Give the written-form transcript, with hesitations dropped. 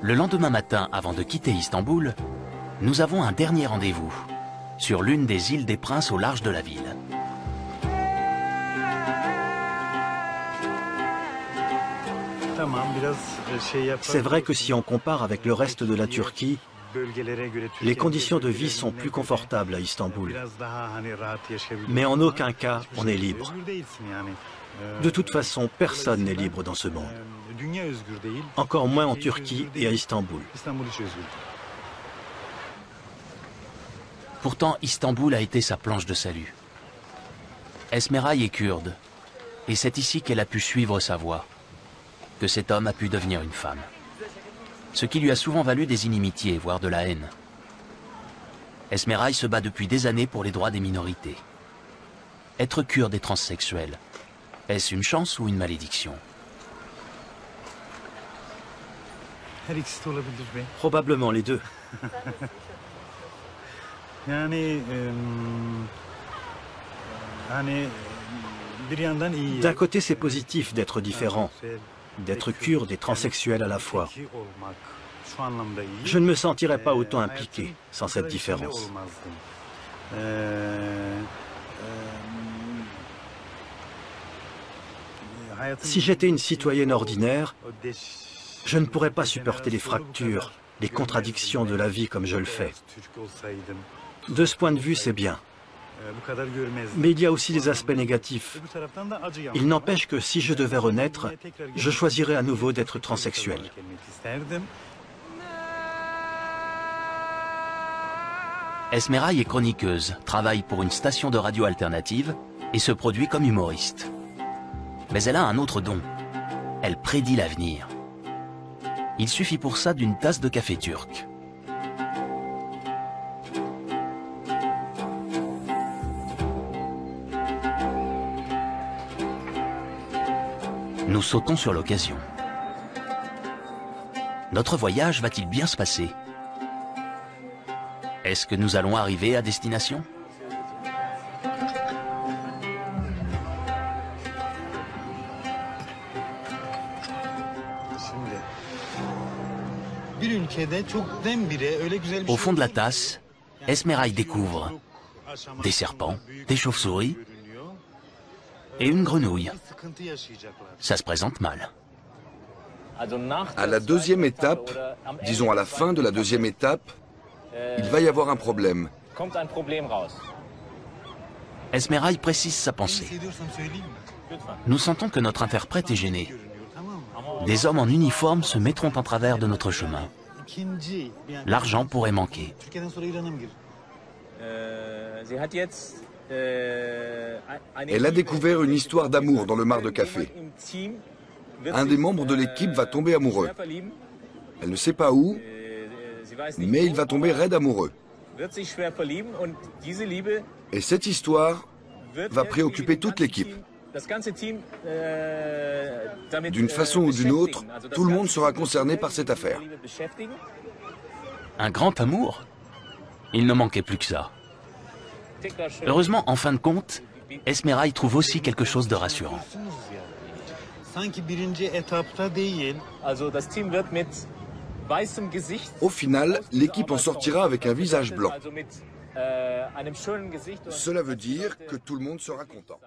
Le lendemain matin, avant de quitter Istanbul, nous avons un dernier rendez-vous sur l'une des îles des Princes au large de la ville. C'est vrai que si on compare avec le reste de la Turquie, les conditions de vie sont plus confortables à Istanbul. Mais en aucun cas, on est libre. De toute façon, personne n'est libre dans ce monde. Encore moins en Turquie et à Istanbul. Pourtant, Istanbul a été sa planche de salut. Esmeray est kurde, et c'est ici qu'elle a pu suivre sa voie, que cet homme a pu devenir une femme. Ce qui lui a souvent valu des inimitiés, voire de la haine. Esmeray se bat depuis des années pour les droits des minorités. Être kurde et transsexuel, est-ce une chance ou une malédiction? Probablement les deux. D'un côté, c'est positif d'être différent, d'être kurde et transsexuel à la fois. Je ne me sentirais pas autant impliqué sans cette différence. Si j'étais une citoyenne ordinaire, je ne pourrais pas supporter les fractures, les contradictions de la vie comme je le fais. De ce point de vue, c'est bien. Mais il y a aussi des aspects négatifs. Il n'empêche que si je devais renaître, je choisirais à nouveau d'être transsexuel. Esmeray est chroniqueuse, travaille pour une station de radio alternative et se produit comme humoriste. Mais elle a un autre don. Elle prédit l'avenir. Il suffit pour ça d'une tasse de café turc. Nous sautons sur l'occasion. Notre voyage va-t-il bien se passer? Est-ce que nous allons arriver à destination? Au fond de la tasse, Esmeray découvre des serpents, des chauves-souris et une grenouille. Ça se présente mal. À la deuxième étape, disons à la fin de la deuxième étape, il va y avoir un problème. Esmeray précise sa pensée. Nous sentons que notre interprète est gêné. Des hommes en uniforme se mettront en travers de notre chemin. L'argent pourrait manquer. Elle a découvert une histoire d'amour dans le mar de café. Un des membres de l'équipe va tomber amoureux. Elle ne sait pas où, mais il va tomber raide amoureux. Et cette histoire va préoccuper toute l'équipe. D'une façon ou d'une autre, tout le monde sera concerné par cette affaire. Un grand amour? Il ne manquait plus que ça. Heureusement, en fin de compte, Esmeray trouve aussi quelque chose de rassurant. Au final, l'équipe en sortira avec un visage blanc. Cela veut dire que tout le monde sera content.